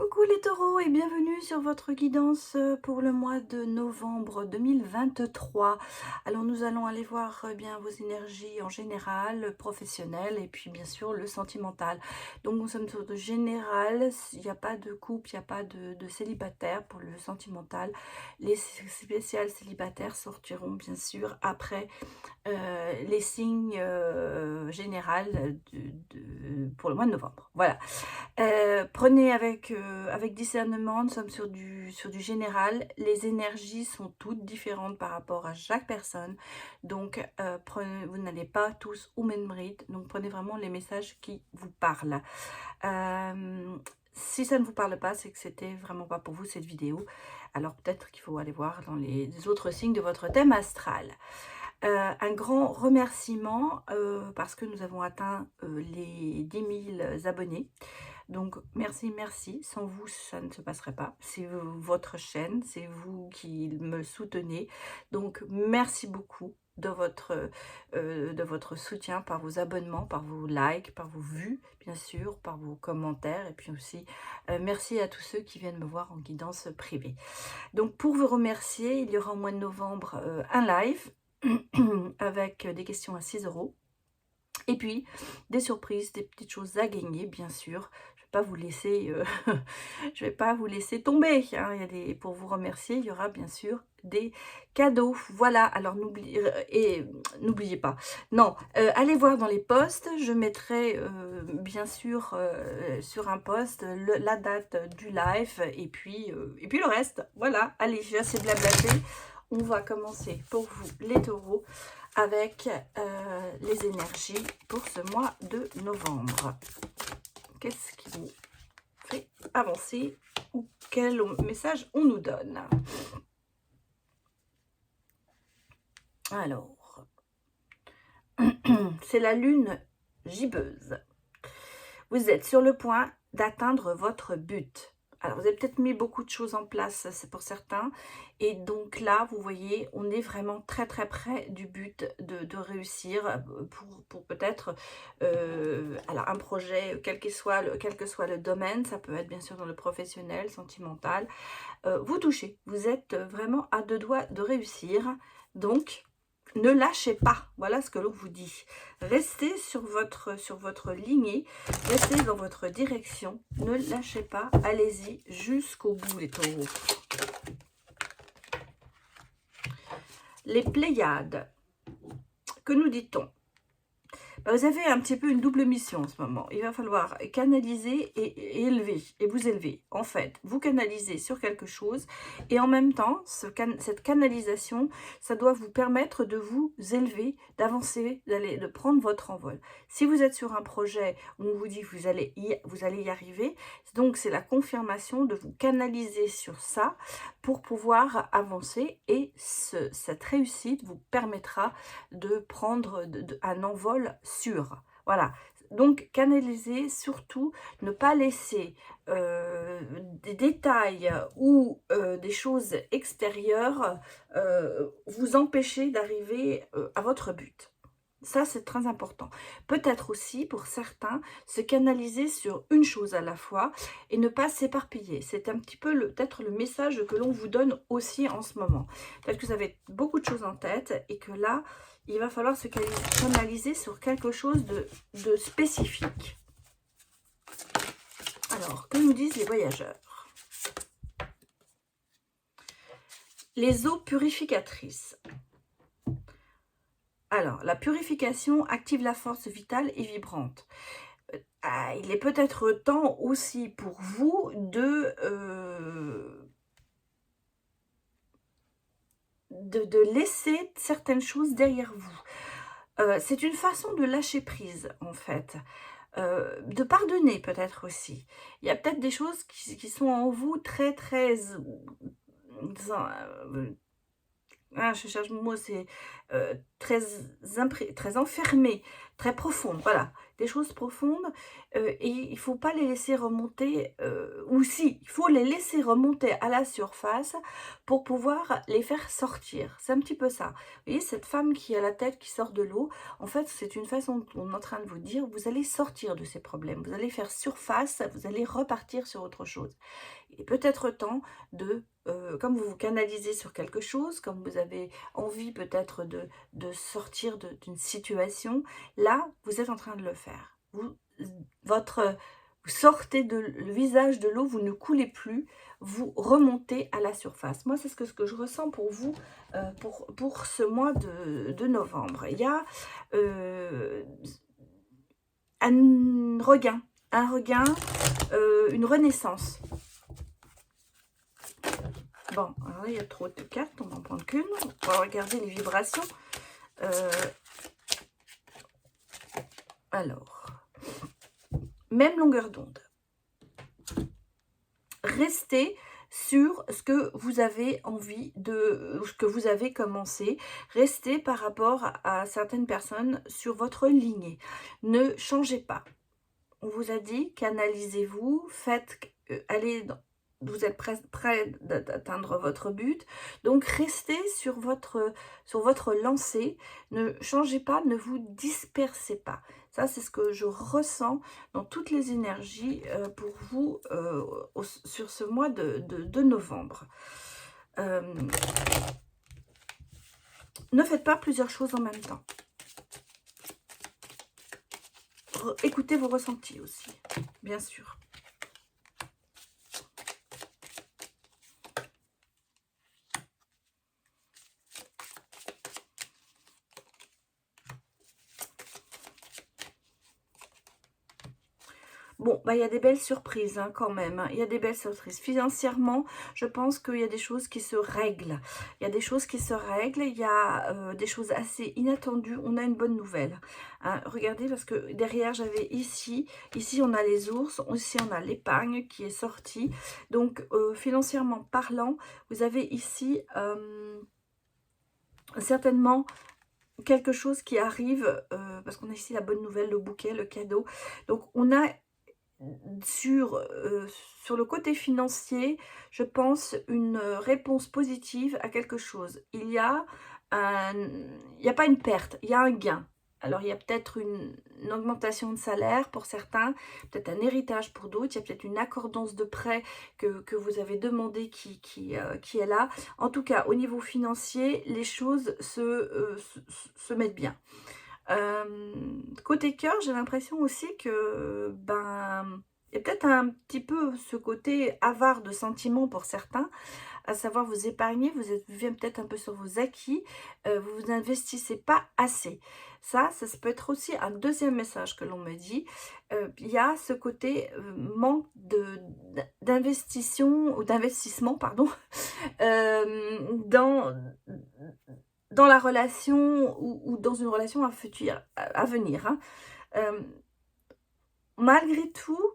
Coucou les taureaux et bienvenue sur votre guidance pour le mois de novembre 2023. Alors nous allons aller voir bien vos énergies en général, professionnelles et puis bien sûr le sentimental. Donc nous sommes sur le général, il n'y a pas de couple, il n'y a pas de célibataire pour le sentimental. Les spéciales célibataires sortiront bien sûr après les signes générales pour le mois de novembre. Voilà. Prenez avec discernement, nous sommes sur du général. Les énergies sont toutes différentes par rapport à chaque personne. Donc, vous n'allez pas tous au même rythme. Donc, prenez vraiment les messages qui vous parlent. Si ça ne vous parle pas, c'est que c'était vraiment pas pour vous cette vidéo. Alors, peut-être qu'il faut aller voir dans les autres signes de votre thème astral. Un grand remerciement parce que nous avons atteint les 10 000 abonnés. Donc merci, merci. Sans vous, ça ne se passerait pas. C'est votre chaîne, c'est vous qui me soutenez. Donc merci beaucoup de votre soutien par vos abonnements, par vos likes, par vos vues, bien sûr, par vos commentaires. Et puis aussi, merci à tous ceux qui viennent me voir en guidance privée. Donc pour vous remercier, il y aura au mois de novembre un live avec des questions à 6 €. Et puis, des surprises, des petites choses à gagner, bien sûr. Je vais pas vous laisser, je vais pas vous laisser tomber. Hein. Pour vous remercier, il y aura bien sûr des cadeaux. Voilà, alors n'oubliez pas. Non, allez voir dans les posts. Je mettrai bien sûr sur un post la date du live et puis le reste. Voilà, allez, j'ai assez blablaté. On va commencer pour vous les taureaux avec les énergies pour ce mois de novembre. Qu'est-ce qui vous fait avancer ou quel message on nous donne? Alors, c'est la lune gibbeuse. Vous êtes sur le point d'atteindre votre but. Alors, vous avez peut-être mis beaucoup de choses en place, c'est pour certains. Et donc là, vous voyez, on est vraiment très très près du but de réussir pour peut-être alors un projet, quel que soit le domaine, ça peut être bien sûr dans le professionnel, sentimental. Vous touchez, vous êtes vraiment à deux doigts de réussir. Donc, ne lâchez pas, voilà ce que l'on vous dit. Restez sur votre lignée, restez dans votre direction, ne lâchez pas, allez-y jusqu'au bout les taureaux. Les Pléiades, que nous dit-on? Vous avez un petit peu une double mission en ce moment. Il va falloir canaliser et élever, et vous élever. En fait, vous canalisez sur quelque chose, et en même temps, cette canalisation, ça doit vous permettre de vous élever, d'avancer, de prendre votre envol. Si vous êtes sur un projet où on vous dit que vous allez y arriver, donc c'est la confirmation de vous canaliser sur ça pour pouvoir avancer, et cette réussite vous permettra de prendre un envol sûr. Voilà. Donc, canaliser, surtout, ne pas laisser des détails ou des choses extérieures vous empêcher d'arriver à votre but. Ça, c'est très important. Peut-être aussi, pour certains, se canaliser sur une chose à la fois et ne pas s'éparpiller. C'est un petit peu peut-être le message que l'on vous donne aussi en ce moment. Peut-être que vous avez beaucoup de choses en tête et que là, il va falloir se canaliser sur quelque chose de spécifique. Alors, que nous disent les voyageurs? Les eaux purificatrices. Alors, la purification active la force vitale et vibrante. Il est peut-être temps aussi pour vous de laisser certaines choses derrière vous. C'est une façon de lâcher prise, en fait. De pardonner peut-être aussi. Il y a peut-être des choses qui sont en vous très, très... je cherche mon mot, c'est très, très enfermées, très profondes, voilà, des choses profondes, et il ne faut pas les laisser remonter, ou si, il faut les laisser remonter à la surface pour pouvoir les faire sortir. C'est un petit peu ça. Vous voyez, cette femme qui a la tête qui sort de l'eau, en fait, c'est une façon dont on est en train de vous dire, vous allez sortir de ces problèmes, vous allez faire surface, vous allez repartir sur autre chose. Il est peut-être temps de, comme vous vous canalisez sur quelque chose, comme vous avez envie peut-être de sortir d'une situation, là, vous êtes en train de le faire. Votre, vous sortez le visage de l'eau, vous ne coulez plus, vous remontez à la surface. Moi, c'est ce que je ressens pour vous, pour ce mois de novembre. Il y a un regain, une renaissance. Bon, alors là, il y a trop de cartes, on va en prendre qu'une. On va regarder les vibrations. Alors, même longueur d'onde. Restez sur ce que vous avez envie de, ce que vous avez commencé. Restez par rapport à certaines personnes sur votre lignée. Ne changez pas. On vous a dit, canalisez-vous, faites, allez dans, vous êtes prêt d'atteindre votre but. Donc, restez sur votre lancée. Ne changez pas, ne vous dispersez pas. Ça, c'est ce que je ressens dans toutes les énergies pour vous sur ce mois de novembre. Ne faites pas plusieurs choses en même temps. Écoutez vos ressentis aussi, bien sûr. Bon, bah, il y a des belles surprises hein, quand même. Hein. Il y a des belles surprises. Financièrement, je pense qu'il y a des choses qui se règlent. Il y a des choses qui se règlent. Il y a des choses assez inattendues. On a une bonne nouvelle. Hein. Regardez, parce que derrière, j'avais ici on a les ours. Ici, on a l'épargne qui est sortie. Donc, financièrement parlant, vous avez ici certainement quelque chose qui arrive, parce qu'on a ici la bonne nouvelle, le bouquet, le cadeau. Donc, on a sur le côté financier, je pense, une réponse positive à quelque chose. Il y a pas une perte, il y a un gain. Alors, il y a peut-être une augmentation de salaire pour certains, peut-être un héritage pour d'autres, il y a peut-être une accordance de prêt que vous avez demandé qui est là. En tout cas, au niveau financier, les choses se mettent bien. Côté cœur, j'ai l'impression aussi que, ben, il y a peut-être un petit peu ce côté avare de sentiments pour certains, à savoir vous épargnez, vivez peut-être un peu sur vos acquis, vous vous investissez pas assez. Ça peut être aussi un deuxième message que l'on me dit. Il y a ce côté manque d'investissement, ou d'investissement, pardon, dans la relation ou dans une relation à venir. Hein. Malgré tout,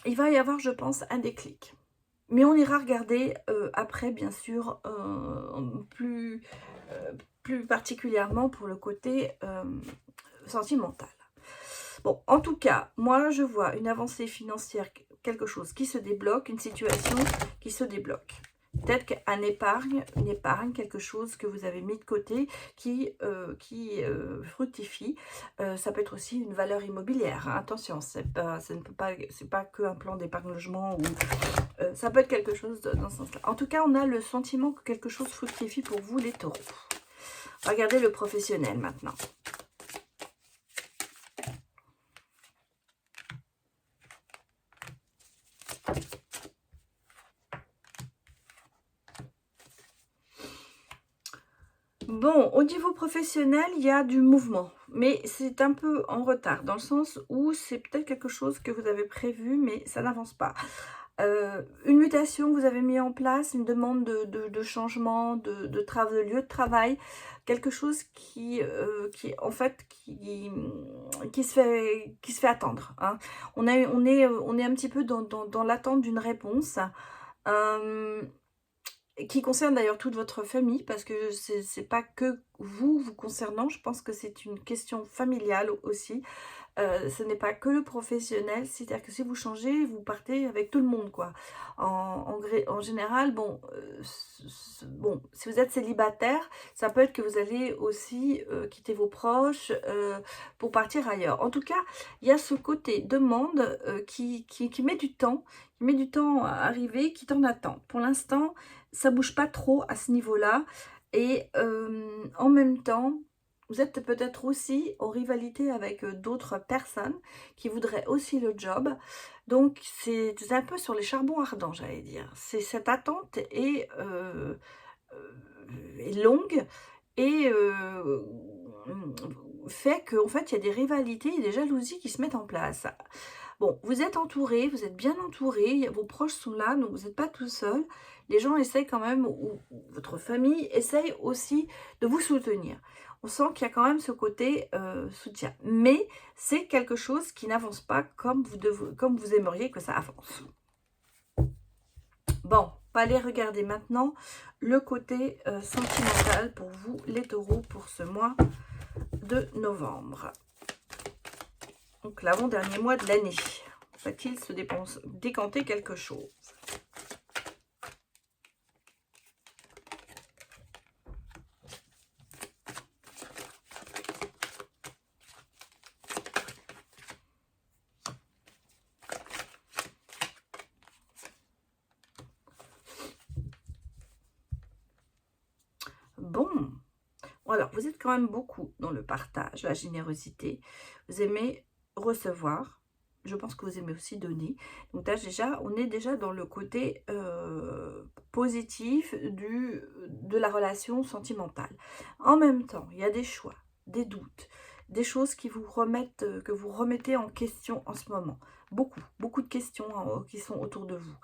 il va y avoir, je pense, un déclic. Mais on ira regarder après, bien sûr, plus particulièrement pour le côté sentimental. Bon, en tout cas, moi, je vois une avancée financière, quelque chose qui se débloque, une situation qui se débloque. Peut-être qu'une épargne, quelque chose que vous avez mis de côté qui fructifie. Ça peut être aussi une valeur immobilière. Hein. Attention, c'est pas que un plan d'épargne logement ou ça peut être quelque chose dans ce sens-là. En tout cas, on a le sentiment que quelque chose fructifie pour vous, les taureaux. Regardez le professionnel maintenant. Bon, au niveau professionnel, il y a du mouvement, mais c'est un peu en retard, dans le sens où c'est peut-être quelque chose que vous avez prévu, mais ça n'avance pas. Une mutation que vous avez mis en place, une demande de changement, de lieu de travail, quelque chose en fait, qui se fait attendre. Hein. On est un petit peu dans l'attente d'une réponse. et qui concerne d'ailleurs toute votre famille, parce que c'est pas que vous concernant, je pense que c'est une question familiale aussi. Ce n'est pas que le professionnel, c'est-à-dire que si vous changez, vous partez avec tout le monde, quoi. En général, bon, bon, si vous êtes célibataire, ça peut être que vous allez aussi, quitter vos proches, pour partir ailleurs. En tout cas, il y a ce côté demande, qui met du temps à arriver, qui est en attente. Pour l'instant, ça bouge pas trop à ce niveau-là et en même temps, vous êtes peut-être aussi en rivalité avec, d'autres personnes qui voudraient aussi le job. Donc c'est un peu sur les charbons ardents, j'allais dire. C'est cette attente est longue et fait qu'en fait, il y a des rivalités et des jalousies qui se mettent en place. Bon, vous êtes entouré, vous êtes bien entouré, vos proches sont là, donc vous n'êtes pas tout seul. Les gens essayent quand même, ou votre famille essaye aussi de vous soutenir. On sent qu'il y a quand même ce côté soutien. Mais c'est quelque chose qui n'avance pas comme vous aimeriez que ça avance. Bon, on va aller regarder maintenant le côté sentimental pour vous, les taureaux, pour ce mois de novembre. Donc l'avant-dernier mois de l'année. Va-t-il se décanter quelque chose? Bon, alors vous êtes quand même beaucoup dans le partage, la générosité. Vous aimez recevoir. Je pense que vous aimez aussi donner. Donc là, déjà, on est déjà dans le côté positif de la relation sentimentale. En même temps, il y a des choix, des doutes, des choses qui vous remettent, que vous remettez en question en ce moment. Beaucoup, beaucoup de questions qui sont autour de vous.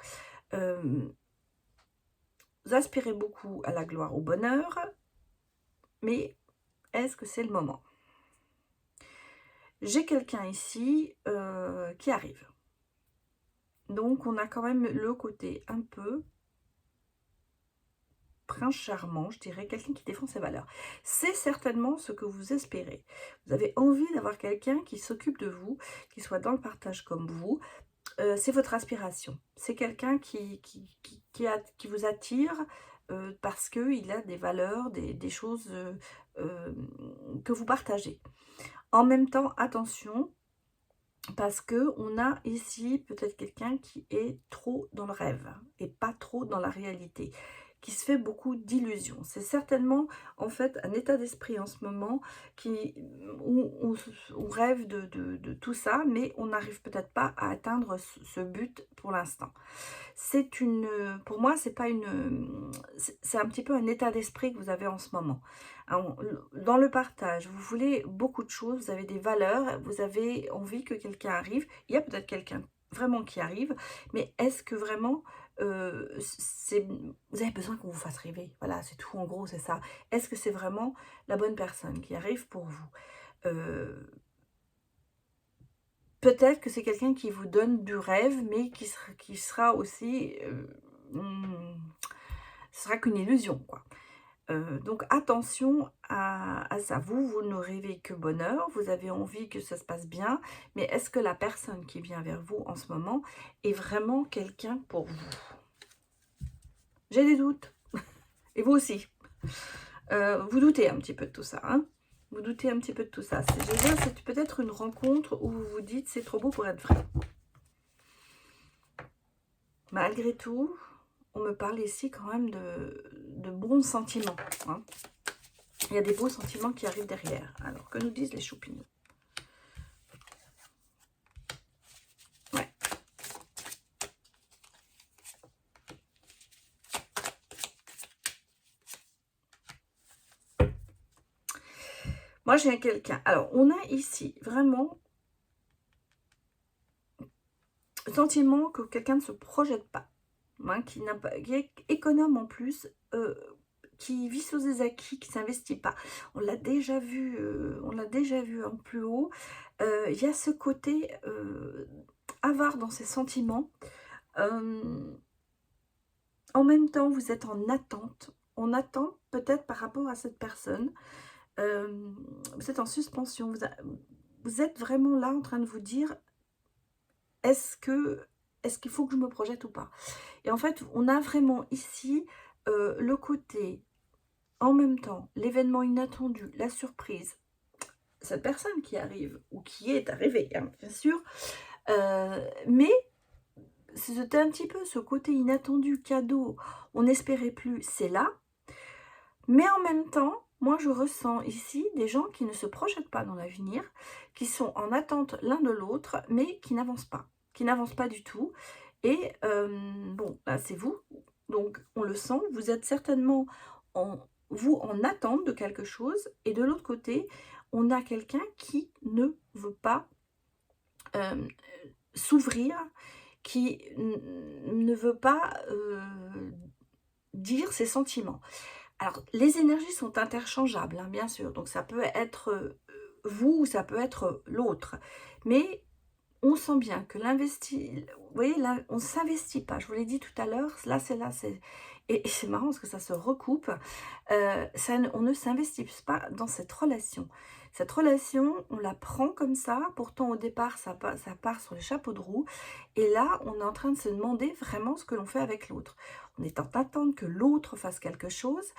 Vous aspirez beaucoup à la gloire, au bonheur, mais est-ce que c'est le moment? J'ai quelqu'un ici qui arrive. Donc, on a quand même le côté un peu prince charmant, je dirais, quelqu'un qui défend ses valeurs. C'est certainement ce que vous espérez. Vous avez envie d'avoir quelqu'un qui s'occupe de vous, qui soit dans le partage comme vous. C'est votre aspiration. C'est quelqu'un qui vous attire parce qu'il a des valeurs, des choses que vous partagez. En même temps, attention, parce que on a ici peut-être quelqu'un qui est trop dans le rêve et pas trop dans la réalité, qui se fait beaucoup d'illusions. C'est certainement en fait un état d'esprit en ce moment où on rêve de tout ça, mais on n'arrive peut-être pas à atteindre ce but pour l'instant. Pour moi, c'est pas c'est un petit peu un état d'esprit que vous avez en ce moment. Alors, dans le partage, vous voulez beaucoup de choses, vous avez des valeurs, vous avez envie que quelqu'un arrive. Il y a peut-être quelqu'un vraiment qui arrive, mais est-ce que vraiment vous avez besoin qu'on vous fasse rêver? Voilà, c'est tout en gros, c'est ça. Est-ce que c'est vraiment la bonne personne qui arrive pour vous? Euh, Peut-être que c'est quelqu'un qui vous donne du rêve, mais qui sera aussi, ce sera qu'une illusion, quoi. Donc attention à ça. Vous ne rêvez que bonheur, vous avez envie que ça se passe bien, mais est-ce que la personne qui vient vers vous en ce moment est vraiment quelqu'un pour vous? J'ai des doutes, et vous aussi. Vous doutez un petit peu de tout ça, hein? Vous doutez un petit peu de tout ça. C'est peut-être une rencontre où vous vous dites: «C'est trop beau pour être vrai». Malgré tout, on me parle ici quand même de bons sentiments, hein. Il y a des beaux sentiments qui arrivent derrière. Alors, que nous disent les choupinous? Ouais. Moi, j'ai quelqu'un. Alors, on a ici vraiment le sentiment que quelqu'un ne se projette pas, hein, qui est économe en plus, qui vit sur des acquis, qui ne s'investit pas. On l'a déjà vu, en plus haut. Il y a ce côté avare dans ses sentiments. En même temps, vous êtes en attente peut-être par rapport à cette personne. Vous êtes en suspension, vous êtes vraiment là en train de vous dire: «Est-ce que est-ce qu'il faut que je me projette ou pas?» Et en fait, on a vraiment ici, le côté en même temps, l'événement inattendu, la surprise, cette personne qui arrive ou qui est arrivée, hein, bien sûr, mais c'était un petit peu ce côté inattendu, cadeau, on n'espérait plus, c'est là. Mais en même temps, moi je ressens ici des gens qui ne se projettent pas dans l'avenir, qui sont en attente l'un de l'autre, mais qui n'avancent pas du tout. Et bon, là c'est vous, donc on le sent, vous êtes certainement en, vous en attente de quelque chose, et de l'autre côté, on a quelqu'un qui ne veut pas euh, s'ouvrir, qui ne veut pas dire ses sentiments. Alors, les énergies sont interchangeables, hein, bien sûr. Donc, ça peut être vous ou ça peut être l'autre. Mais on sent bien que vous voyez, là, on ne s'investit pas. Je vous l'ai dit tout à l'heure, là, c'est là, c'est... Et c'est marrant parce que ça se recoupe. On ne s'investit pas dans cette relation. Cette relation, on la prend comme ça. Pourtant, au départ, ça part sur les chapeaux de roue. Et là, on est en train de se demander vraiment ce que l'on fait avec l'autre. On est en attente que l'autre fasse quelque chose.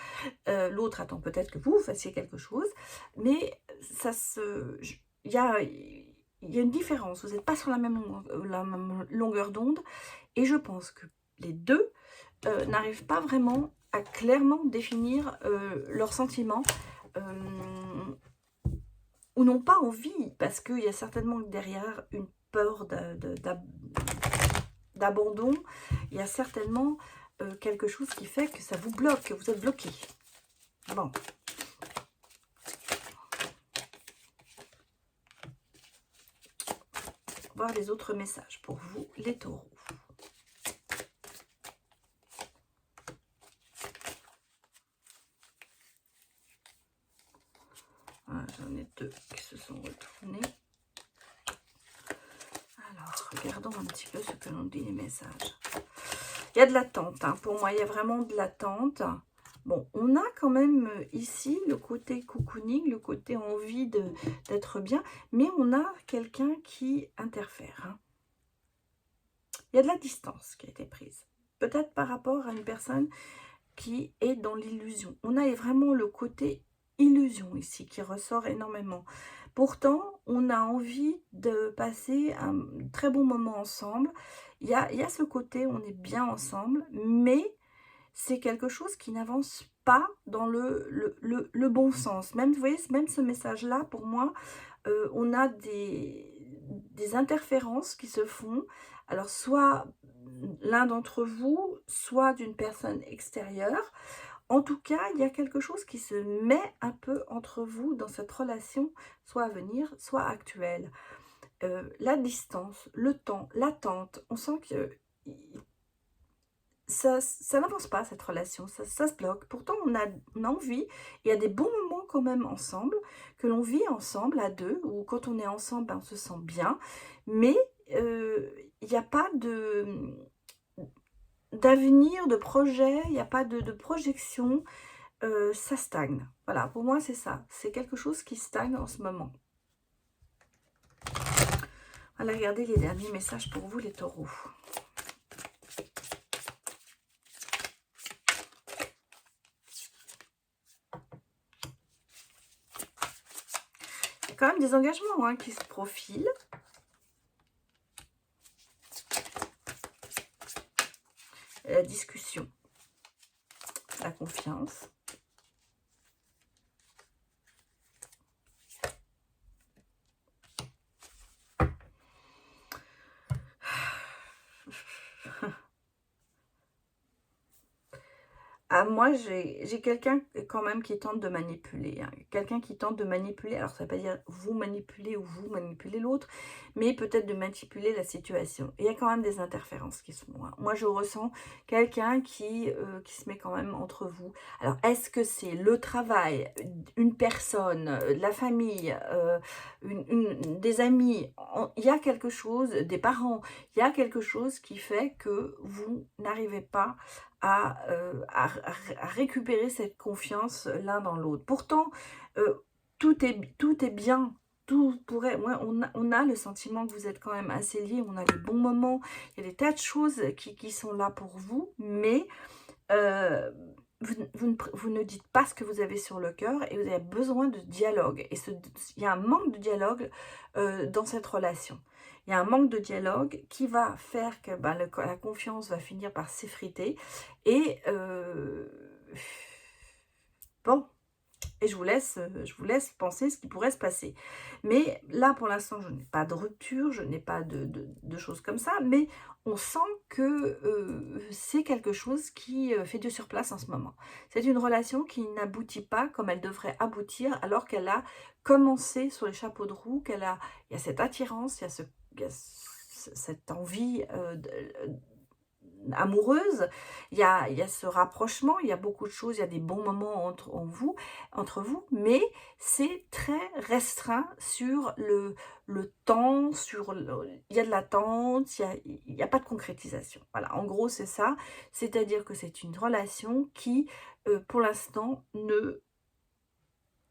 L'autre attend peut-être que vous fassiez quelque chose. Mais ça se... il y a une différence. Vous n'êtes pas sur la même longueur d'onde. Et je pense que les deux n'arrivent pas vraiment à clairement définir leurs sentiments, ou n'ont pas envie, parce qu'il y a certainement derrière une peur d'abandon. Il y a certainement quelque chose qui fait que ça vous bloque, que vous êtes bloqué. Bon. Voir les autres messages pour vous, les taureaux. Voilà, j'en ai deux qui se sont retournés. Alors, regardons un petit peu ce que l'on dit les messages. Il y a de l'attente, hein. Pour moi, il y a vraiment de l'attente. Bon, on a quand même ici le côté cocooning, le côté envie d'être bien, mais on a quelqu'un qui interfère, hein. Il y a de la distance qui a été prise. Peut-être par rapport à une personne qui est dans l'illusion. On a vraiment le côté illusion ici qui ressort énormément. Pourtant, on a envie de passer un très bon moment ensemble. Il y a ce côté, on est bien ensemble, mais c'est quelque chose qui n'avance pas dans le bon sens. Même, vous voyez, même ce message-là, pour moi, on a des interférences qui se font. Alors, soit l'un d'entre vous, soit d'une personne extérieure. En tout cas, il y a quelque chose qui se met un peu entre vous dans cette relation, soit à venir, soit actuelle. La distance, le temps, l'attente, on sent que ça n'avance pas, cette relation, ça se bloque. Pourtant, on a envie, il y a des bons moments quand même ensemble, que l'on vit ensemble à deux, ou quand on est ensemble, ben, on se sent bien, mais il n'y a pas d'avenir, de projet, il n'y a pas de projection, ça stagne. Voilà, pour moi, c'est ça. C'est quelque chose qui stagne en ce moment. Voilà, regardez les derniers messages pour vous, les taureaux. Il y a quand même des engagements, hein, qui se profilent. La discussion, la confiance. Ah, moi, j'ai quelqu'un quand même qui tente de manipuler, hein. Quelqu'un qui tente de manipuler, alors ça ne veut pas dire vous manipuler ou vous manipulez l'autre, mais peut-être de manipuler la situation. Et il y a quand même des interférences qui sont là. Moi, je ressens quelqu'un qui se met quand même entre vous. Alors, est-ce que c'est le travail, une personne, la famille, des amis? Il y a quelque chose, des parents, il y a quelque chose qui fait que vous n'arrivez pas à récupérer cette confiance l'un dans l'autre. Pourtant, tout est bien. Tout pourrait, ouais, on a le sentiment que vous êtes quand même assez liés, on a les bons moments, il y a des tas de choses qui sont là pour vous, mais Heu, vous ne dites pas ce que vous avez sur le cœur et vous avez besoin de dialogue et il y a un manque de dialogue, dans cette relation. Il y a un manque de dialogue qui va faire que, ben, la confiance va finir par s'effriter et bon, et je vous laisse penser ce qui pourrait se passer. Mais là, pour l'instant, je n'ai pas de rupture, je n'ai pas de choses comme ça, mais on sent que, c'est quelque chose qui, fait du surplace en ce moment. C'est une relation qui n'aboutit pas comme elle devrait aboutir, alors qu'elle a commencé sur les chapeaux de roue, il y a cette attirance, il y a cette envie, amoureuse, il y a ce rapprochement, il y a beaucoup de choses, il y a des bons moments entre vous, mais c'est très restreint sur le temps, il y a de l'attente, il y a pas de concrétisation. Voilà, en gros, c'est ça. C'est-à-dire que c'est une relation qui, pour l'instant, ne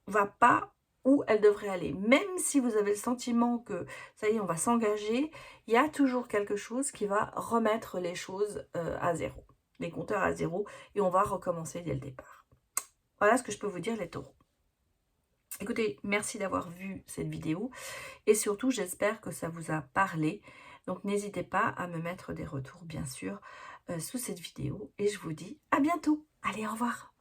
va pas où elle devrait aller. Même si vous avez le sentiment que ça y est, on va s'engager, il y a toujours quelque chose qui va remettre les choses à zéro, les compteurs à zéro, et on va recommencer dès le départ. Voilà ce que je peux vous dire, les taureaux. Écoutez, merci d'avoir vu cette vidéo et surtout, j'espère que ça vous a parlé. Donc, n'hésitez pas à me mettre des retours, bien sûr, sous cette vidéo et je vous dis à bientôt. Allez, au revoir.